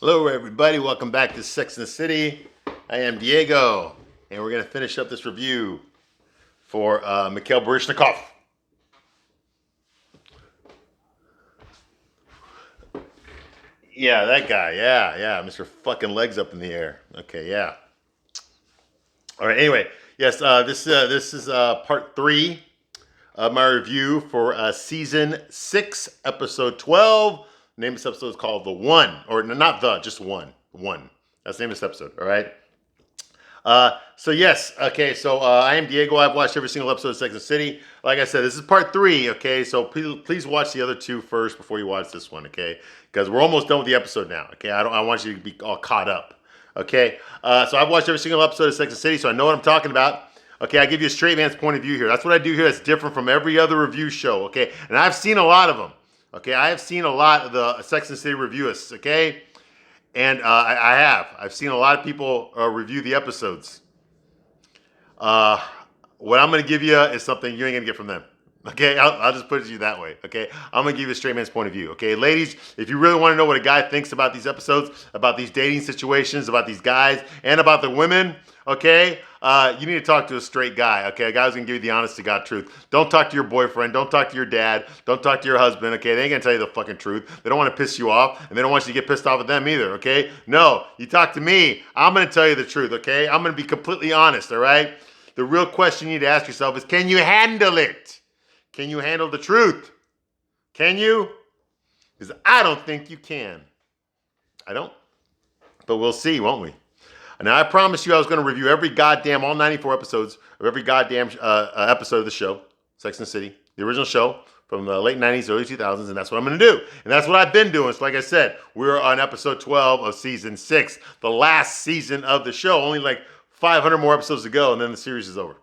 Hello, everybody. Welcome back to Sex and the City. I am Diego, and we're going to finish up this review for Mikhail Baryshnikov. Yeah, that guy. Yeah. Mr. Fucking legs up in the air. Okay, yeah. All right. Anyway, yes. This is part 3 of my review for season 6, episode 12. The name of this episode is called The One, or not the, just one. One. That's the name of this episode. All right. So yes, okay. So I am Diego. I've watched every single episode of Sex and the City. Like I said, this is part 3. Okay, so please watch the other 2 first before you watch this one. Okay, because we're almost done with the episode now. Okay, I want you to be all caught up. Okay, so I've watched every single episode of Sex and the City, so I know what I'm talking about. Okay, I give you a straight man's point of view here. That's what I do here. That's different from every other review show. Okay, and I've seen a lot of them. Okay, I have seen a lot of the Sex and the City reviewists. Okay. And I have. I've seen a lot of people review the episodes. Uh, what I'm going to give you is something you ain't going to get from them. Okay, I'll just put it to you that way. Okay, I'm going to give you a straight man's point of view. Okay, ladies, if you really want to know what a guy thinks about these episodes, about these dating situations, about these guys, and about the women, okay, you need to talk to a straight guy. Okay, a guy who's going to give you the honest to God truth. Don't talk to your boyfriend. Don't talk to your dad. Don't talk to your husband. Okay, they ain't going to tell you the fucking truth. They don't want to piss you off, and they don't want you to get pissed off at them either. Okay, no, you talk to me. I'm going to tell you the truth. Okay, I'm going to be completely honest. All right. The real question you need to ask yourself is, can you handle it? Can you handle the truth? Can you? Because I don't think you can. I don't. But we'll see, won't we? Now, I promised you I was going to review every goddamn, all 94 episodes of every goddamn episode of the show, Sex and the City, the original show from the late 90s, early 2000s, and that's what I'm going to do. And that's what I've been doing. So like I said, we're on episode 12 of season 6, the last season of the show. Only like 500 more episodes to go, and then the series is over.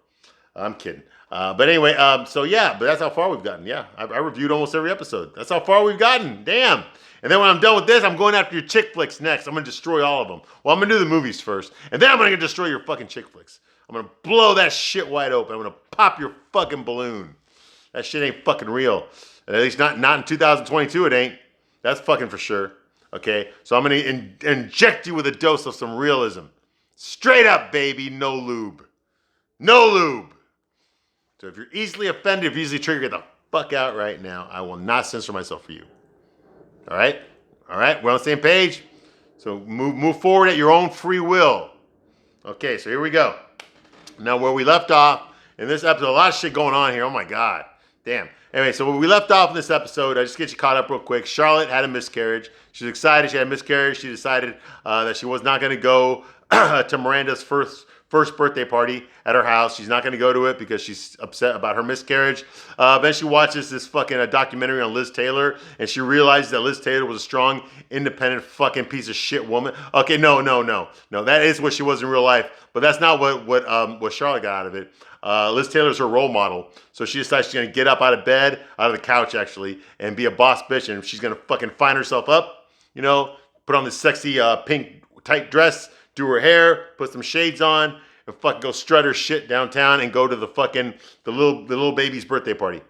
I'm kidding. But anyway, so yeah, but that's how far we've gotten. Yeah, I reviewed almost every episode. That's how far we've gotten. Damn. And then when I'm done with this, I'm going after your chick flicks next. I'm going to destroy all of them. Well, I'm going to do the movies first. And then I'm going to destroy your fucking chick flicks. I'm going to blow that shit wide open. I'm going to pop your fucking balloon. That shit ain't fucking real. At least not in 2022 it ain't. That's fucking for sure. Okay? So I'm going to inject you with a dose of some realism. Straight up, baby. No lube. No lube. So if you're easily offended, if you're easily triggered, get the fuck out right now. I will not censor myself for you. All right? All right? We're on the same page? So move forward at your own free will. Okay, so here we go. Now, where we left off in this episode, a lot of shit going on here. Oh, my God. Damn. Anyway, so when we left off in this episode, I just get you caught up real quick. Charlotte had a miscarriage. She's excited she had a miscarriage. She decided that she was not going to go to Miranda's first birthday party at her house. She's not going to go to it because she's upset about her miscarriage. Then she watches this fucking documentary on Liz Taylor, and she realizes that Liz Taylor was a strong, independent fucking piece of shit woman. Okay, no. That is what she was in real life, but that's not what Charlotte got out of it. Liz Taylor's her role model, so she decides she's going to get up out of bed, out of the couch actually, and be a boss bitch, and she's going to fucking fine herself up, put on this sexy pink tight dress, do her hair, put some shades on, and fucking go strut her shit downtown and go to the little baby's birthday party.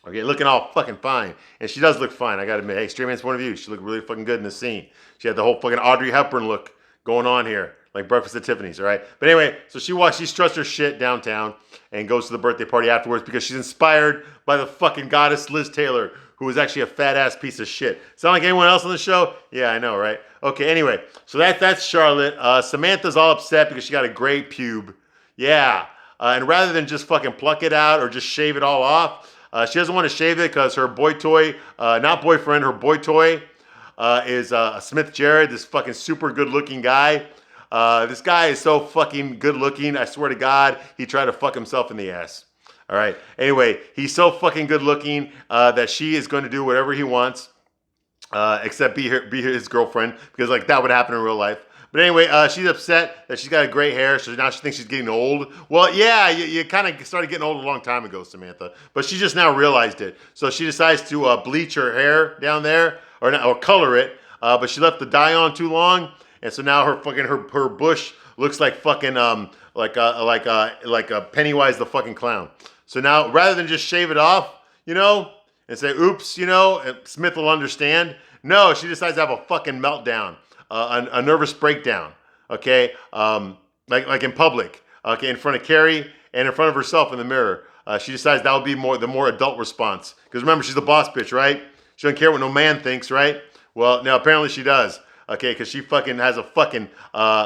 Okay, looking all fucking fine. And she does look fine, I gotta admit. Hey, straight man's point of view, she looked really fucking good in this scene. She had the whole fucking Audrey Hepburn look going on here, like Breakfast at Tiffany's, all right? But anyway, so she struts her shit downtown and goes to the birthday party afterwards because she's inspired by the fucking goddess Liz Taylor, who was actually a fat-ass piece of shit. Sound like anyone else on the show? Yeah, I know, right? Okay, anyway, so that's Charlotte. Samantha's all upset because she got a gray pube. Yeah, and rather than just fucking pluck it out or just shave it all off, she doesn't want to shave it because her boy toy, not boyfriend, her boy toy is Smith Jared, this fucking super good-looking guy. This guy is so fucking good-looking, I swear to God, he tried to fuck himself in the ass. All right. Anyway, he's so fucking good looking that she is going to do whatever he wants, except be his girlfriend, because like that would happen in real life. But anyway, she's upset that she's got a gray hair, so now she thinks she's getting old. Well, yeah, you kind of started getting old a long time ago, Samantha, but she just now realized it. So she decides to bleach her hair down there, or color it, but she left the dye on too long, and so now her bush looks like fucking like a Pennywise the fucking clown. So now, rather than just shave it off, and say, oops, Smith will understand. No, she decides to have a fucking meltdown. a nervous breakdown. Okay, like in public. Okay, in front of Carrie and in front of herself in the mirror. She decides that will be the more adult response. Because remember, she's the boss bitch, right? She doesn't care what no man thinks, right? Well, now apparently she does. Okay, because she fucking has a fucking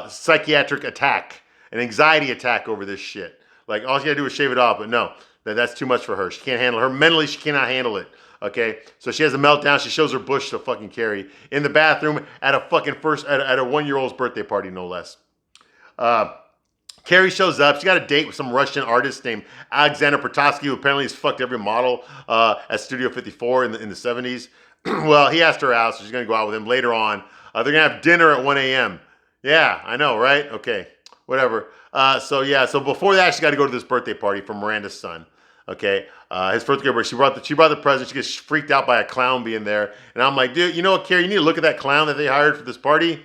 psychiatric attack, an anxiety attack over this shit. Like all she gotta do is shave it off, but no, that's too much for her. She can't handle her mentally. She cannot handle it. Okay, so she has a meltdown. She shows her bush to fucking Carrie in the bathroom at a fucking at a 1-year-old's birthday party, no less. Carrie shows up. She got a date with some Russian artist named Alexander Potosky, who apparently has fucked every model at Studio 54 in the 70s. Well, he asked her out, so she's going to go out with him later on. They're going to have dinner at 1 a.m. Yeah, I know, right? Okay, whatever. So before that, she got to go to this birthday party for Miranda's son. Okay, his first grade birthday. She brought the present. She gets freaked out by a clown being there. And I'm like, dude, you know what, Carrie? You need to look at that clown that they hired for this party.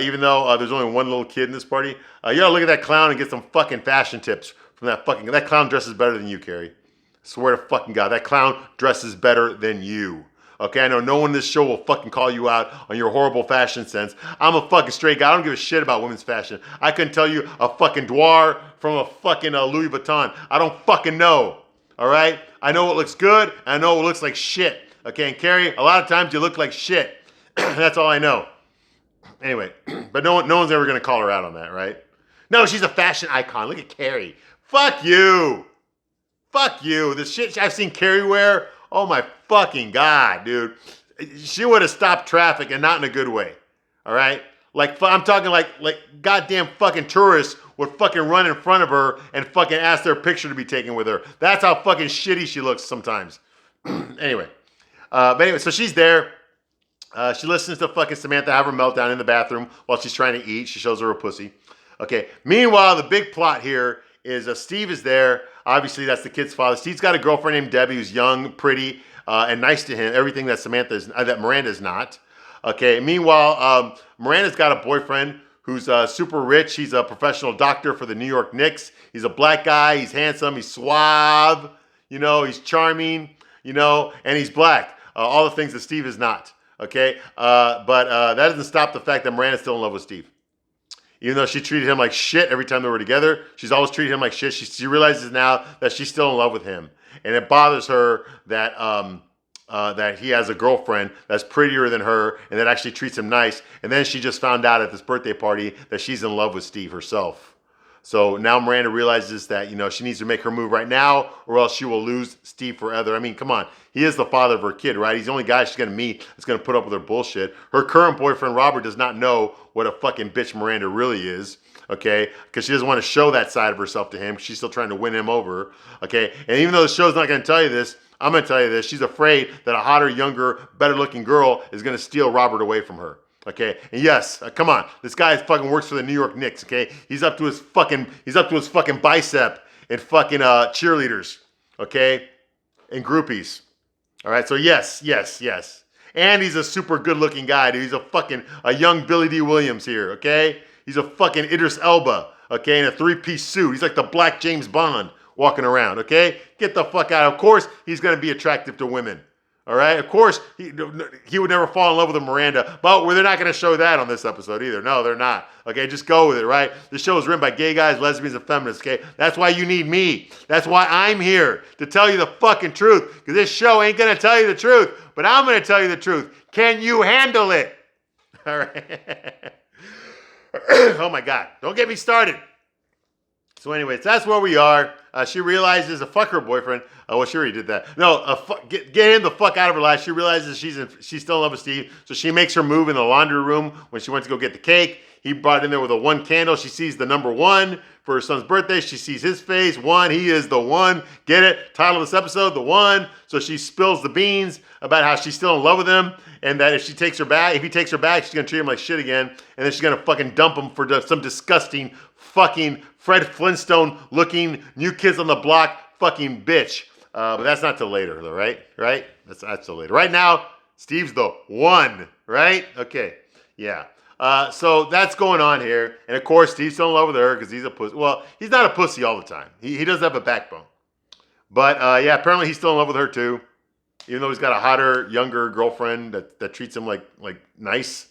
Even though there's only one little kid in this party, you gotta look at that clown and get some fucking fashion tips from that clown dresses better than you, Carrie. Swear to fucking God, that clown dresses better than you. Okay, I know no one in this show will fucking call you out on your horrible fashion sense. I'm a fucking straight guy. I don't give a shit about women's fashion. I couldn't tell you a fucking Dwar from a fucking Louis Vuitton. I don't fucking know. All right, I know what looks good, and I know what looks like shit. Okay, and Carrie, a lot of times you look like shit. That's all I know. Anyway, but no one's ever going to call her out on that, right? No, she's a fashion icon. Look at Carrie. Fuck you. Fuck you. The shit I've seen Carrie wear, oh my fucking God, dude. She would have stopped traffic and not in a good way, all right? Like, I'm talking like goddamn fucking tourists would fucking run in front of her and fucking ask their picture to be taken with her. That's how fucking shitty she looks sometimes. Anyway, so she's there. She listens to fucking Samantha have her meltdown in the bathroom while she's trying to eat. She shows her a pussy. Okay. Meanwhile, the big plot here is Steve is there. Obviously, that's the kid's father. Steve's got a girlfriend named Debbie who's young, pretty, and nice to him. Everything that that Miranda's not. Okay. Meanwhile, Miranda's got a boyfriend who's super rich. He's a professional doctor for the New York Knicks. He's a black guy. He's handsome. He's suave. You know, he's charming. You know, and he's black. All the things that Steve is not. Okay, but that doesn't stop the fact that Miranda's still in love with Steve. Even though she treated him like shit every time they were together, she's always treated him like shit. She realizes now that she's still in love with him. And it bothers her that that he has a girlfriend that's prettier than her and that actually treats him nice. And then she just found out at this birthday party that she's in love with Steve herself. So now Miranda realizes that, you know, she needs to make her move right now or else she will lose Steve forever. I mean, come on. He is the father of her kid, right? He's the only guy she's going to meet that's going to put up with her bullshit. Her current boyfriend, Robert, does not know what a fucking bitch Miranda really is, okay? Because she doesn't want to show that side of herself to him. She's still trying to win him over, okay? And even though the show's not going to tell you this, I'm going to tell you this. She's afraid that a hotter, younger, better-looking girl is going to steal Robert away from her. Okay, and yes, come on, this guy fucking works for the New York Knicks. Okay, he's up to his fucking bicep in fucking cheerleaders. Okay, and groupies. All right, so yes, and he's a super good-looking guy, dude. He's a young Billy D. Williams here. Okay, he's a fucking Idris Elba. Okay, in a 3-piece suit. He's like the Black James Bond walking around. Okay, get the fuck out. Of course, he's gonna be attractive to women. All right, of course, he would never fall in love with a Miranda, but they're not going to show that on this episode either. No, they're not. Okay, just go with it, right? The show is written by gay guys, lesbians, and feminists, okay? That's why you need me. That's why I'm here, to tell you the fucking truth, because this show ain't going to tell you the truth, but I'm going to tell you the truth. Can you handle it? All right. Oh, my God. Don't get me started. So anyways, that's where we are. She realizes fuck her boyfriend. Well, she already did that. No, get him the fuck out of her life. She realizes she's still in love with Steve. So she makes her move in the laundry room when she went to go get the cake. He brought in there with a 1 candle. She sees the number 1 for her son's birthday. She sees his face. 1, he is the one. Get it? Title of this episode, the one. So she spills the beans about how she's still in love with him. And that if he takes her back, she's going to treat him like shit again. And then she's going to fucking dump him for some disgusting fucking Fred Flintstone looking New Kids on the Block fucking bitch. But that's not till later though, right? Right? That's till later. Right now, Steve's the one, right? Okay. Yeah. So that's going on here. And of course, Steve's still in love with her because he's a pussy. Well, he's not a pussy all the time. He does have a backbone. But yeah, apparently he's still in love with her too. Even though he's got a hotter, younger girlfriend that treats him like nice.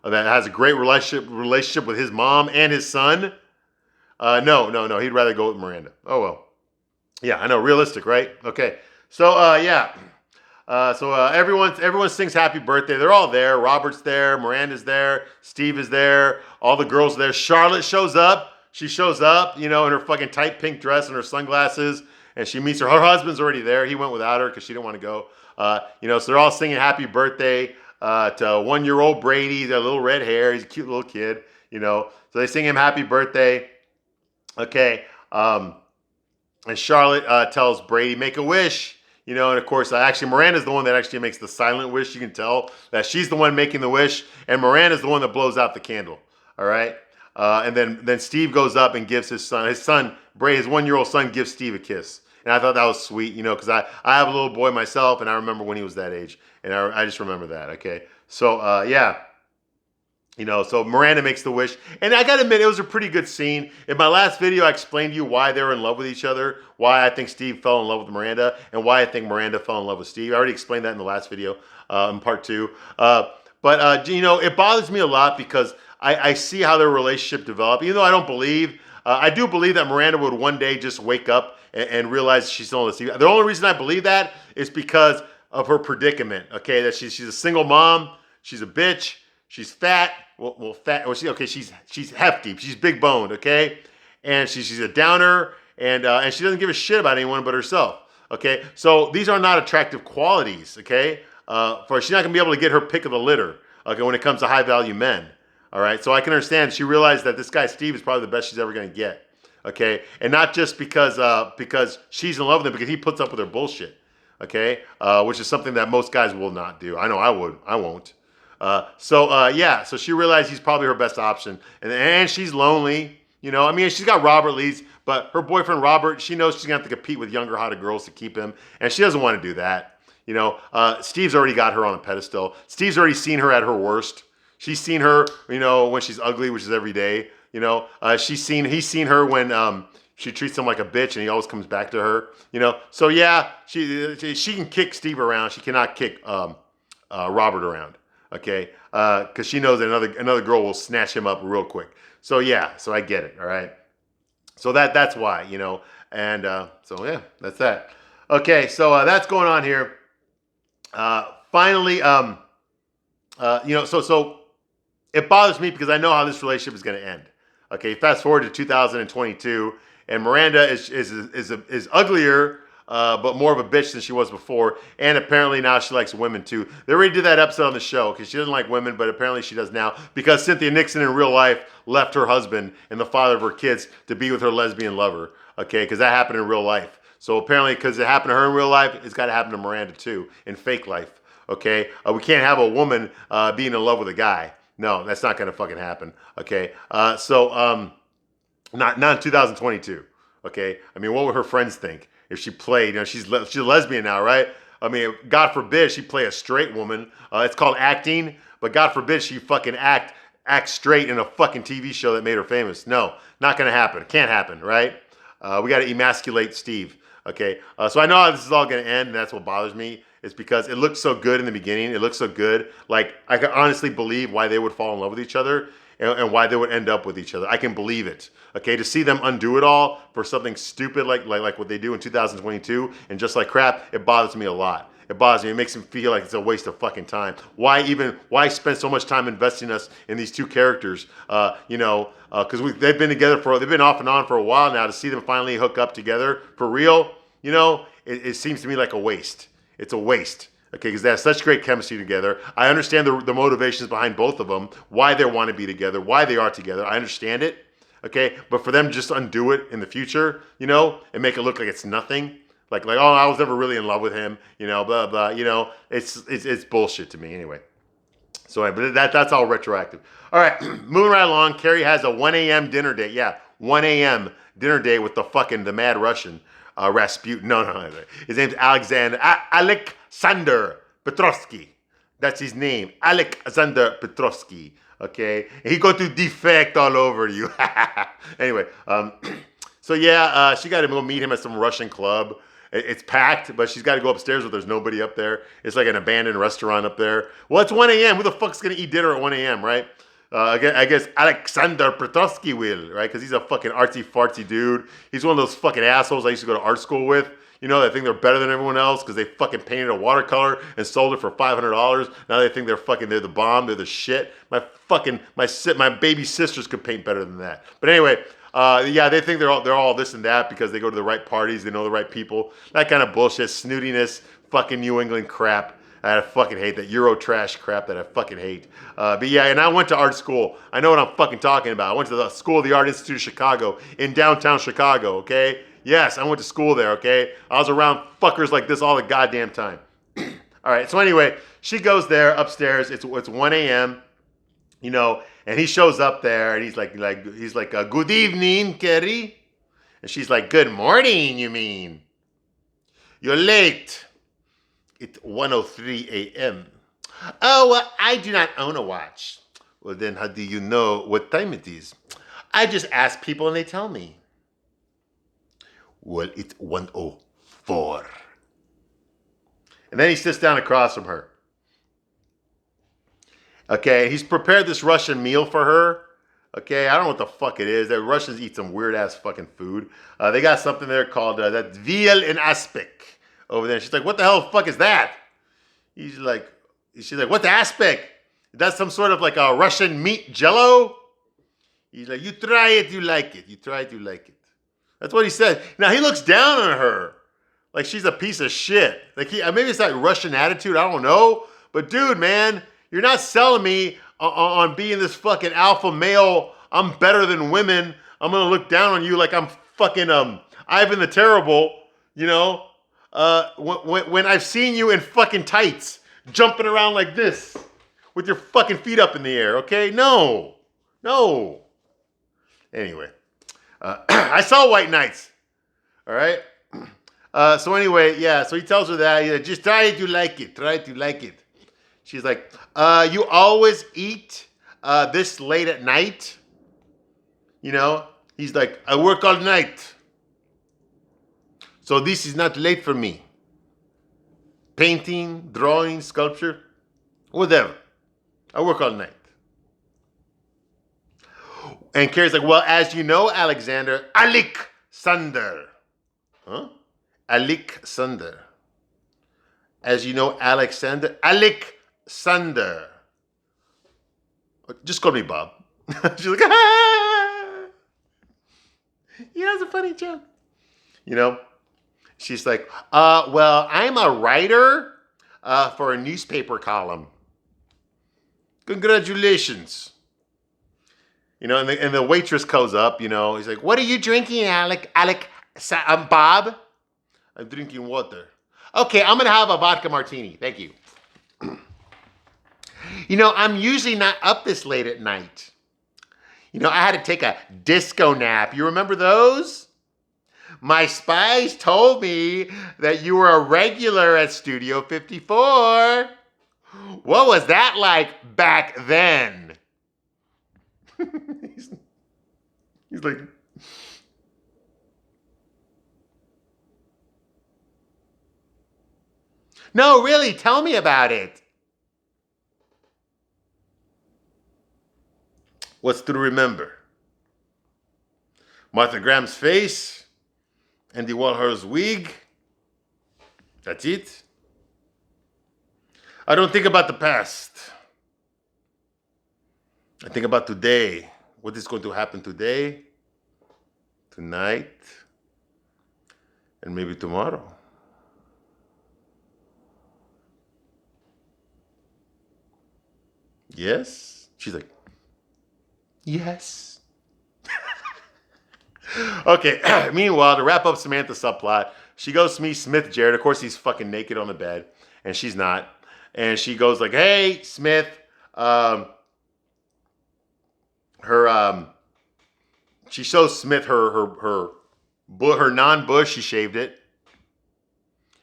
that has a great relationship with his mom and his son. No. He'd rather go with Miranda. Oh well. Yeah, I know. Realistic, right? Okay. So yeah. Everyone sings happy birthday. They're all there. Robert's there. Miranda's there. Steve is there. All the girls are there. Charlotte shows up. She shows up, in her fucking tight pink dress and her sunglasses. And she meets her husband's already there. He went without her because she didn't want to go. So they're all singing happy birthday to 1-year-old Brady. He's got little red hair. He's a cute little kid, So they sing him happy birthday. Okay. And Charlotte tells Brady, make a wish. And of course, actually, Miranda's the one that actually makes the silent wish. You can tell that she's the one making the wish. And Miranda's the one that blows out the candle. All right. And then Steve goes up and gives his son, Brady, his 1-year-old son, gives Steve a kiss. And I thought that was sweet, because I have a little boy myself, and I remember when he was that age. And I just remember that, okay? So, yeah. So Miranda makes the wish. And I got to admit, it was a pretty good scene. In my last video, I explained to you why they were in love with each other, why I think Steve fell in love with Miranda, and why I think Miranda fell in love with Steve. I already explained that in the last video, in part 2. But it bothers me a lot because I see how their relationship developed. Even though I don't believe, I do believe that Miranda would one day just wake up and realize she's still in Steve. The only reason I believe that is because of her predicament. Okay, that she's a single mom, she's a bitch, she's fat. Fat. Well, she's hefty, she's big boned. Okay, and she's a downer, and she doesn't give a shit about anyone but herself. Okay, so these are not attractive qualities. Okay, she's not gonna be able to get her pick of the litter. Okay, when it comes to high value men. All right, so I can understand. She realized that this guy Steve is probably the best she's ever gonna get. Okay, and not just because she's in love with him, because he puts up with her bullshit. Okay, which is something that most guys will not do. I know I would. I won't. So she realized he's probably her best option, and she's lonely. She's got Robert Lee's, but her boyfriend Robert, she knows she's gonna have to compete with younger, hotter girls to keep him, and she doesn't want to do that. Steve's already got her on a pedestal. Steve's already seen her at her worst. She's seen her, when she's ugly, which is every day. He's seen her when she treats him like a bitch, and he always comes back to her. So yeah, she can kick Steve around. She cannot kick Robert around. Okay, because she knows that another girl will snatch him up real quick. So yeah, so I get it. All right, so that's why, and so yeah, that's that. Okay, so that's going on here. Finally, so it bothers me because I know how this relationship is going to end. Okay, fast forward to 2022, and Miranda is uglier. But more of a bitch than she was before. And apparently now she likes women too. They already did that episode on the show because she doesn't like women, but apparently she does now because Cynthia Nixon in real life left her husband and the father of her kids to be with her lesbian lover. Okay, because that happened in real life. So apparently because it happened to her in real life, it's got to happen to Miranda too in fake life. Okay, we can't have a woman being in love with a guy. No, that's not going to fucking happen. Okay, not in 2022. Okay, what would her friends think? If she played, she's a lesbian now, right? God forbid she play a straight woman. It's called acting, but God forbid she fucking act straight in a fucking TV show that made her famous. No, not gonna happen. Can't happen, right? We got to emasculate Steve. Okay, so I know how this is all gonna end, and that's what bothers me. Is because it looked so good in the beginning. It looked so good. Like I could honestly believe why they would fall in love with each other. And why they would end up with each other. I can believe it. Okay, to see them undo it all for something stupid like what they do in 2022 and just like crap, it bothers me a lot. It bothers me. It makes me feel like it's a waste of fucking time. Why spend so much time investing us in these two characters? Because they've been off and on for a while now. To see them finally hook up together for real, it seems to me like a waste. It's a waste. Okay, because they have such great chemistry together. I understand the motivations behind both of them, why they want to be together, why they are together. I understand it. Okay, but for them to just undo it in the future, and make it look like it's nothing, like oh, I was never really in love with him, blah blah, it's bullshit to me anyway. So, but that's all retroactive. All right, moving right along. Carrie has a 1 a.m. dinner date. Yeah, 1 a.m. dinner date with the Mad Russian. Rasputin. No. His name's Alexander Petrovsky. That's his name. Alexander Petrovsky. Okay? And he go to defect all over you. Anyway, so yeah, she got to go meet him at some Russian club. It's packed, but she's got to go upstairs, but there's nobody up there. It's like an abandoned restaurant up there. Well, it's 1 a.m. Who the fuck's gonna eat dinner at 1 a.m., right? I guess Alexander Petrovsky will, right? Because he's a fucking artsy-fartsy dude. He's one of those fucking assholes I used to go to art school with. You know, they think they're better than everyone else because they fucking painted a watercolor and sold it for $500. Now they think they're the bomb, they're the shit. My baby sisters could paint better than that. But anyway, yeah, they think they're all this and that because they go to the right parties, they know the right people. That kind of bullshit, snootiness, fucking New England crap. I fucking hate that Euro trash crap that I fucking hate. But yeah, and I went to art school. I know what I'm fucking talking about. I went to the School of the Art Institute of Chicago in downtown Chicago, okay? Yes, I went to school there, okay? I was around fuckers like this all the goddamn time. All right, so anyway, she goes there upstairs. It's 1 a.m., you know, and he shows up there, and he's like, good evening, Kerry. And she's like, good morning, you mean? You're late. It's 1:03 a.m. Oh, well, I do not own a watch. Well, then how do you know what time it is? I just ask people and they tell me. Well, it's 1:04. And then he sits down across from her. Okay, he's prepared this Russian meal for her. Okay, I don't know what the fuck it is. The Russians eat some weird ass fucking food. They got something there called that veal in aspic over there. She's like, what the hell the fuck is that? She's like, what's the aspic? That's some sort of like a Russian meat jello? He's like, you try it, you like it. You try it, you like it. That's what he said. Now he looks down on her like she's a piece of shit. Like maybe it's that Russian attitude. I don't know. But dude, man, you're not selling me on being this fucking alpha male. I'm better than women. I'm gonna look down on you like I'm fucking Ivan the Terrible. You know, when I've seen you in fucking tights, jumping around like this with your fucking feet up in the air. Okay, no. Anyway. I saw White Nights. All right. So anyway, yeah. So he tells her that. He's like, just try it, you like it. Try it, you like it. She's like, you always eat this late at night? You know? He's like, I work all night. So this is not late for me. Painting, drawing, sculpture, whatever. I work all night. And Carrie's like, well, as you know, Alexander, Alexander. Huh? Alexander. As you know, Alexander, Alexander. Just call me Bob. She's like, ah! Yeah, that's a funny joke. You know? She's like, well, I'm a writer for a newspaper column. Congratulations. You know, and the waitress goes up, you know. He's like, what are you drinking, Bob? I'm drinking water. Okay, I'm going to have a vodka martini. Thank you. You know, I'm usually not up this late at night. You know, I had to take a disco nap. You remember those? My spies told me that you were a regular at Studio 54. What was that like back then? He's like, no, really, tell me about it. What's to remember? Martha Graham's face, Andy Warhol's wig. That's it. I don't think about the past. I think about today. What is going to happen today, tonight, and maybe tomorrow. Yes? She's like, yes. Okay, meanwhile, to wrap up Samantha's subplot, she goes to meet Smith Jarrett. Of course, he's fucking naked on the bed, and she's not. And she goes like, hey, Smith, she shows Smith her non-bush. She shaved it,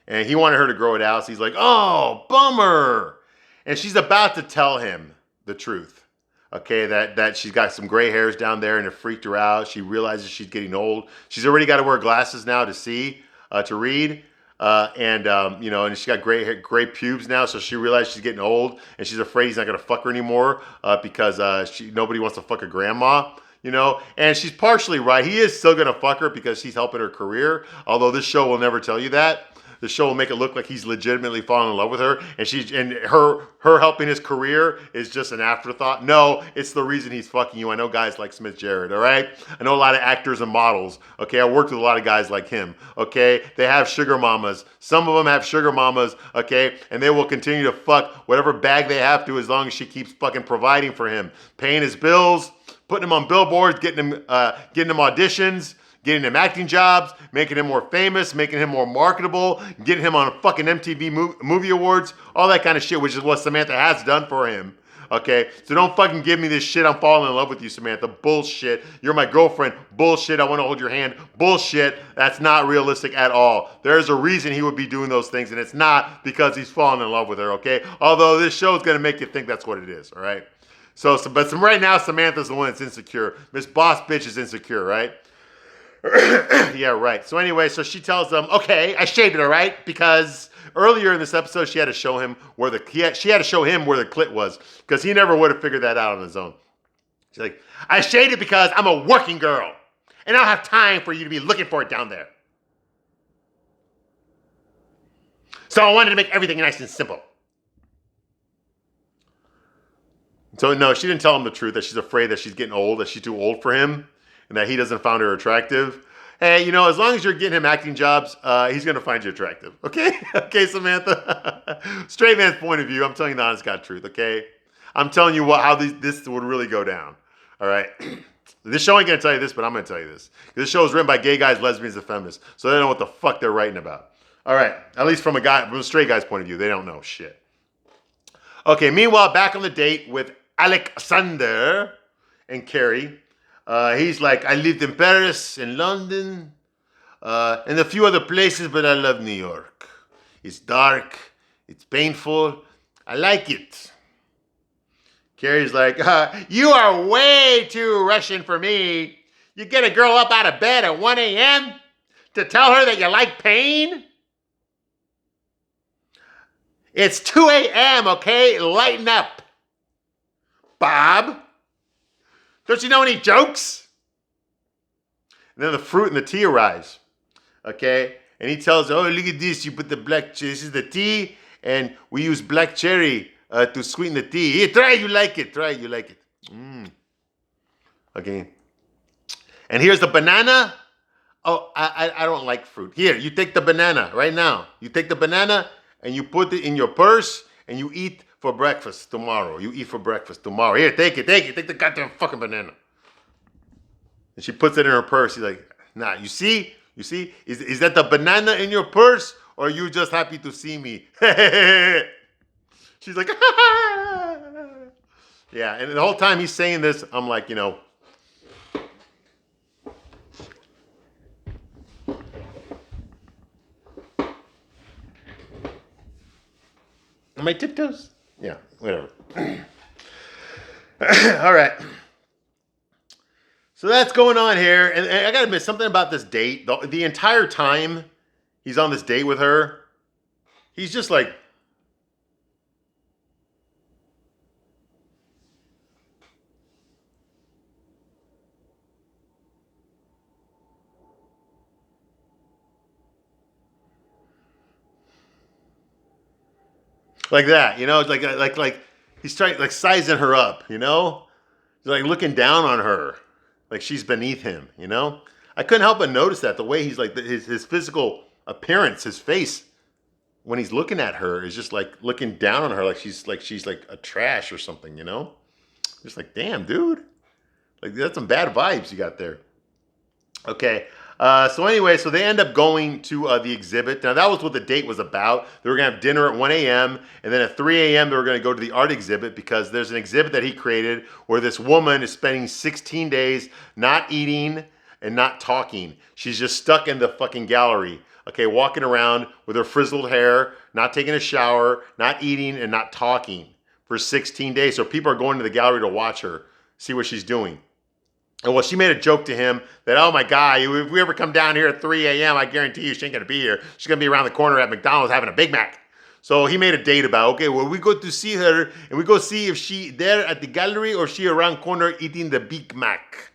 and he wanted her to grow it out. So he's like, "Oh, bummer!" And she's about to tell him the truth. Okay, that she's got some gray hairs down there, and it freaked her out. She realizes she's getting old. She's already got to wear glasses now to see, to read. And she's got gray pubes now, so she realized she's getting old, and she's afraid he's not gonna fuck her anymore because nobody wants to fuck her grandma. And she's partially right. He is still gonna fuck her because he's helping her career. Although this show will never tell you that. The show will make it look like he's legitimately falling in love with her, and her helping his career is just an afterthought. No, it's the reason he's fucking you. I know guys like Smith Jarrett, all right? I know a lot of actors and models, okay? I worked with a lot of guys like him, okay? They have sugar mamas. Some of them have sugar mamas, okay? And they will continue to fuck whatever bag they have to as long as she keeps fucking providing for him, paying his bills, putting him on billboards, getting him auditions, getting him acting jobs, making him more famous, making him more marketable, getting him on fucking MTV movie awards, all that kind of shit, which is what Samantha has done for him. Okay? So don't fucking give me this shit, I'm falling in love with you, Samantha. Bullshit. You're my girlfriend. Bullshit. I want to hold your hand. Bullshit. That's not realistic at all. There's a reason he would be doing those things, and it's not because he's falling in love with her, okay? Although this show is going to make you think that's what it is, all right? But right now, Samantha's the one that's insecure. Miss Boss Bitch is insecure, right? Yeah, right. So anyway, so she tells them, okay, I shaved it, all right? Because earlier in this episode, she had to show him where the clit was, because he never would have figured that out on his own. She's like, I shaved it because I'm a working girl, and I don't have time for you to be looking for it down there. So I wanted to make everything nice and simple. So no, she didn't tell him the truth, that she's afraid that she's getting old, that she's too old for him, and that he doesn't find her attractive. Hey, as long as you're getting him acting jobs, he's going to find you attractive. Okay? Okay, Samantha? Straight man's point of view, I'm telling you the honest God truth, okay? I'm telling you how this would really go down. All right? This show ain't going to tell you this, but I'm going to tell you this. This show is written by gay guys, lesbians, and feminists, so they don't know what the fuck they're writing about. All right? At least from a straight guy's point of view, they don't know shit. Okay, meanwhile, back on the date with Alexander and Carrie. He's like, I lived in Paris, in London, and a few other places, but I love New York. It's dark. It's painful. I like it. Carrie's like, you are way too Russian for me. You get a girl up out of bed at 1 a.m. to tell her that you like pain? It's 2 a.m., okay? Lighten up. Bob, don't you know any jokes? And then the fruit and the tea arrives, okay? And he tells her, oh, look at this. You put the this is the tea, and we use black cherry to sweeten the tea. Here, try it, you like it. Try it, you like it. Okay. And here's the banana. Oh, I don't like fruit. Here, you take the banana right now. You take the banana, and you put it in your purse, and you eat for breakfast tomorrow. You eat for breakfast tomorrow. Here, take it. Take the goddamn fucking banana. And she puts it in her purse. She's like, nah, you see? Is that the banana in your purse, or are you just happy to see me? She's like, yeah. And the whole time he's saying this, I'm like, on my tiptoes? Yeah, whatever. All right. So that's going on here. And I got to admit, something about this date, the entire time he's on this date with her, he's just like, like that, like he's trying, like, sizing her up, He's like looking down on her, like she's beneath him, I couldn't help but notice that the way he's like, his physical appearance, his face, when he's looking at her, is just like looking down on her, like she's like a trash or something, Just like, damn, dude, like that's some bad vibes you got there. Okay. So anyway, so they end up going to the exhibit. Now, that was what the date was about. They were going to have dinner at 1 a.m. And then at 3 a.m., they were going to go to the art exhibit, because there's an exhibit that he created where this woman is spending 16 days not eating and not talking. She's just stuck in the fucking gallery, okay, walking around with her frizzled hair, not taking a shower, not eating, and not talking for 16 days. So people are going to the gallery to watch her, see what she's doing. And well, she made a joke to him that, oh my God, if we ever come down here at 3 a.m., I guarantee you she ain't going to be here. She's going to be around the corner at McDonald's having a Big Mac. So he made a date about, okay, well, we go to see her and we go see if she there at the gallery or she around corner eating the Big Mac.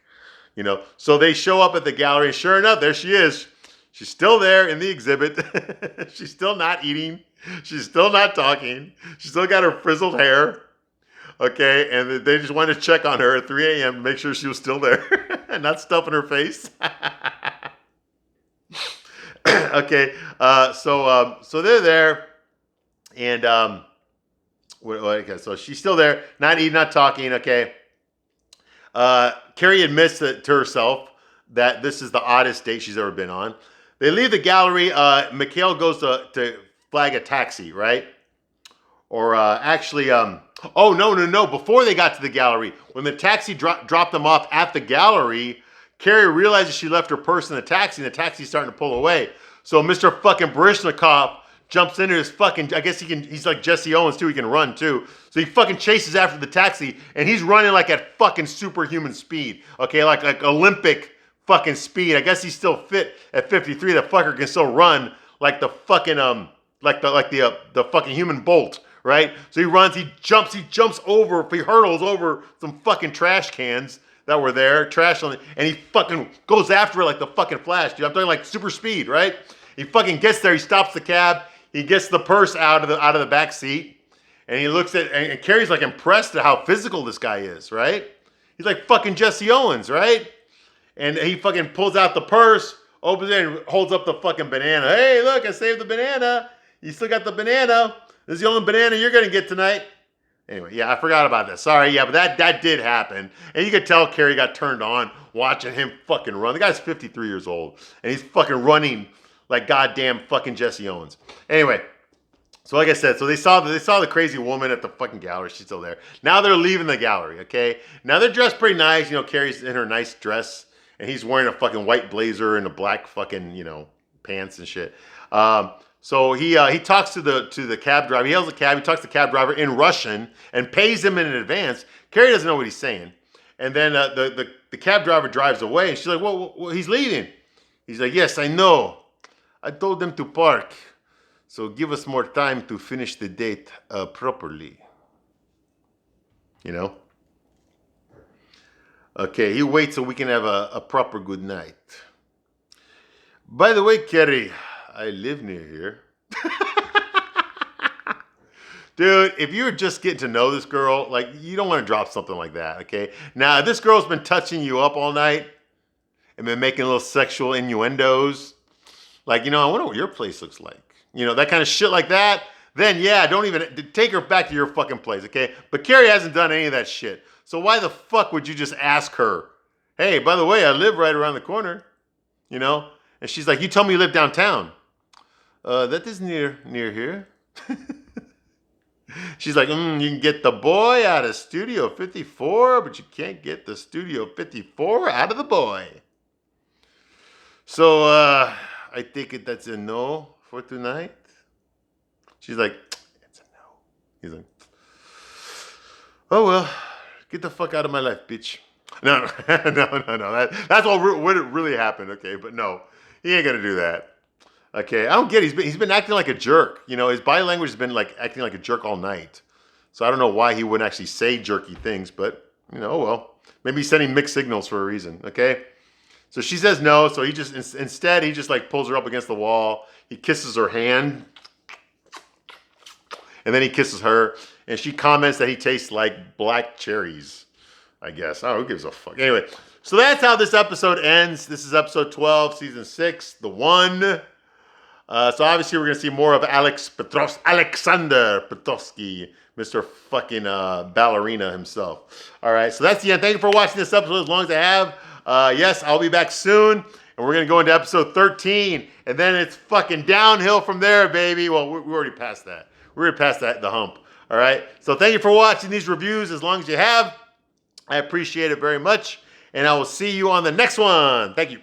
You know, so they show up at the gallery and sure enough, there she is. She's still there in the exhibit. She's still not eating. She's still not talking. She's still got her frizzled hair. Okay, and they just wanted to check on her at 3 a.m. to make sure she was still there and not stuffing her face. Okay, so they're there, and okay, so she's still there, not eating, not talking. Okay, Carrie admits to herself that this is the oddest date she's ever been on. They leave the gallery. Mikhail goes to flag a taxi, right? Or actually, oh, no. Before they got to the gallery, when the taxi dropped them off at the gallery, Carrie realizes she left her purse in the taxi, and the taxi's starting to pull away. So Mr. fucking Baryshnikov jumps into his fucking, I guess he's like Jesse Owens too, he can run too. So he fucking chases after the taxi, and he's running like at fucking superhuman speed. Okay, like Olympic fucking speed. I guess he's still fit at 53. The fucker can still run like the fucking, the fucking human Bolt. Right? So he runs, he jumps over, he hurdles over some fucking trash cans that were there, and he fucking goes after it like the fucking Flash, dude. I'm talking like super speed, right? He fucking gets there, he stops the cab, he gets the purse out of the back seat, and he looks at, and Carrie's like impressed at how physical this guy is, right? He's like fucking Jesse Owens, right? And he fucking pulls out the purse, opens it, and holds up the fucking banana. Hey, look, I saved the banana. You still got the banana. This is the only banana you're going to get tonight. Anyway, yeah, I forgot about that. Sorry, yeah, but that did happen. And you could tell Carrie got turned on watching him fucking run. The guy's 53 years old, and he's fucking running like goddamn fucking Jesse Owens. Anyway, so like I said, so they saw the crazy woman at the fucking gallery. She's still there. Now they're leaving the gallery, okay? Now they're dressed pretty nice. You know, Carrie's in her nice dress, and he's wearing a fucking white blazer and a black fucking, you know, pants and shit. So he talks to the cab driver. He hails the cab. He talks to the cab driver in Russian and pays him in advance. Carrie doesn't know what he's saying. And then the cab driver drives away. And she's like, well, he's leaving. He's like, yes, I know. I told them to park. So give us more time to finish the date properly. You know? Okay, he waits so we can have a proper good night. By the way, Carrie, I live near here. Dude, if you're just getting to know this girl, like, you don't want to drop something like that, okay? Now, this girl's been touching you up all night and been making little sexual innuendos. Like, you know, I wonder what your place looks like. You know, that kind of shit like that. Then, yeah, don't even take her back to your fucking place, okay? But Carrie hasn't done any of that shit. So why the fuck would you just ask her, hey, by the way, I live right around the corner, you know? And she's like, you told me you live downtown. That is near here. She's like, you can get the boy out of Studio 54, but you can't get the Studio 54 out of the boy. So, I take it that's a no for tonight? She's like, it's a no. He's like, oh, well, get the fuck out of my life, bitch. No. That's what really happened, okay? But no, he ain't gonna do that. Okay, I don't get it. He's been acting like a jerk. You know, his body language has been like acting like a jerk all night. So I don't know why he wouldn't actually say jerky things, but, you know, well, maybe he's sending mixed signals for a reason, okay? So she says no, so he just like pulls her up against the wall. He kisses her hand, and then he kisses her, and she comments that he tastes like black cherries, I guess. Oh, who gives a fuck? Anyway, so that's how this episode ends. This is episode 12, season 6, The One. So obviously we're going to see more of Alexander Petrovsky, Mr. fucking ballerina himself. All right, so that's the end. Thank you for watching this episode as long as I have. Yes, I'll be back soon, and we're going to go into episode 13, and then it's fucking downhill from there, baby. Well, we're already past that. We're already past the hump. All right, so thank you for watching these reviews as long as you have. I appreciate it very much, and I will see you on the next one. Thank you.